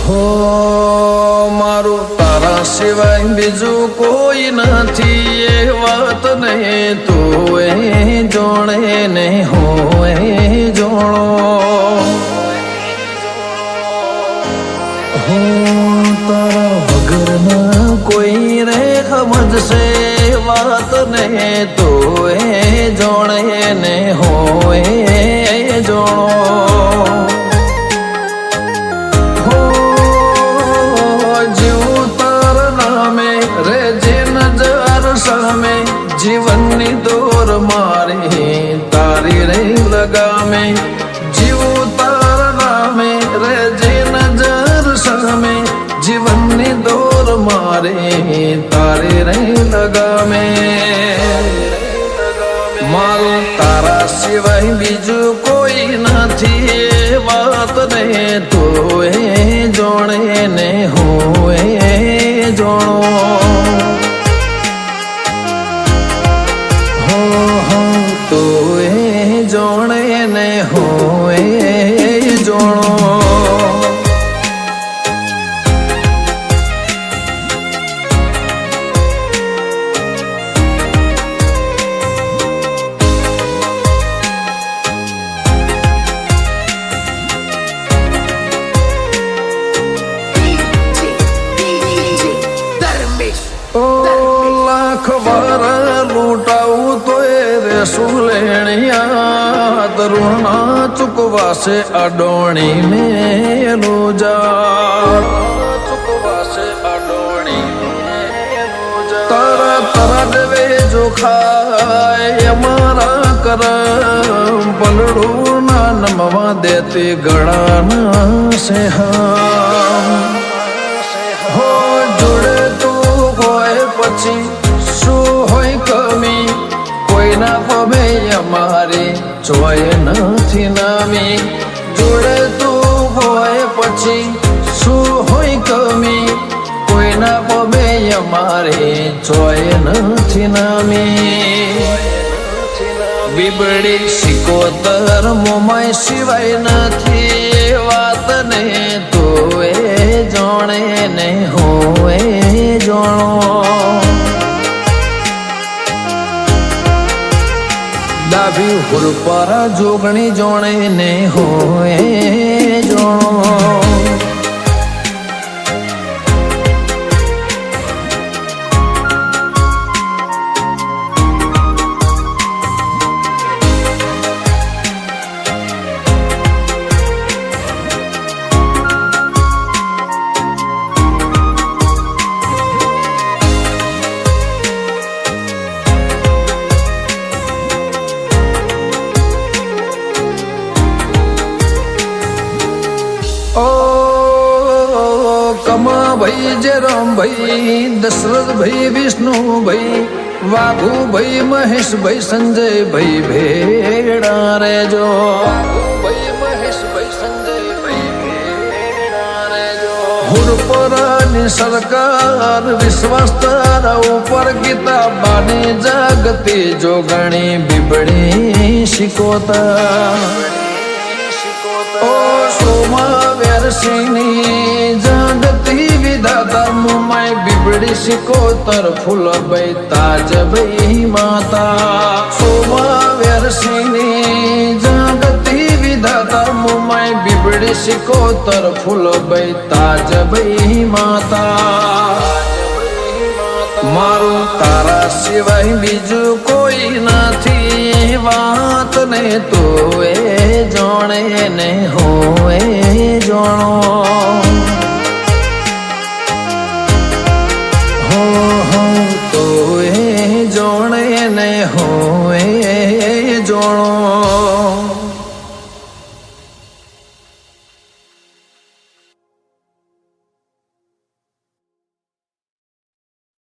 હો મારું તારા સિવાય બીજું કોઈ નથી એ વાત નહીં તું એ જોણે ને હું એ જોણો હું તારા વગરના કોઈ રે સમજશે વાત નહીં તું એ જોણે ને હું એ જોણો જીવનની દોર મારી તારી રે લગામે જીવું તારા નામે રેજે નજર સામે જીવનની દોર મારી તારી રે લગામે મારું તારા સિવાય બીજું કોઈ નથી એ વાત ને તું એ જોણે ને હું એ જોણો તું એ જોણે ને હું એ જોણો લાખ વાર લૂંટાવું તો શું લેણિયા તરુણા ચૂકવાશે અડોણી મેલું જા ચૂકવાશે અડોણી તારા તારા જવે જો ખાય અમારા કરમ પલડું ના નમવા દેતી ગળાના સેહા હો જોડે તું હોય પછી શું હોય કમી કોઈના પમે અમારી જોય નથી નામી જોડે તું હોય પછી શું હોય કમી કોઈના પમે અમારી જોય નથી નામી બીબડી સિકોતર મોમાય સિવાય નથી વાત ને તું એ જોણે ને હું એ જોણો ડાભી હુરપારા જોગણી જોણે ને હોય જોણો કમા ભાઈ જયરામ ભાઈ દશરથ ભાઈ વિષ્ણુ ભાઈ વાઘુ ભાઈ મહેશ ભાઈ સંજય ભાઈ ભેડા રેજો ભાઈ મહેશ ભાઈ સંજય ભાઈ ભેડા રેજો હુરપરાની સરકાર વિશ્વાસ તારા ઉપર ગીતા બાની જાગતી જોગણી બીબડી શિકોતા ઓ સોમા વેરસિંહની જાગતી વિધાતા મુમાય બીબડી શિકોતર ફૂલ ભાઈ તાજ ભાઈ માતા સોમા વેરસિંહની જાગતી વિધાતા મુમાય બીબડી શિકોતર ફૂલ ભાઈ તાજ ભાઈ માતા મારું તારા સિવાય બીજું કોઈ નથી વાત ને તું એ જોણે ને હું એ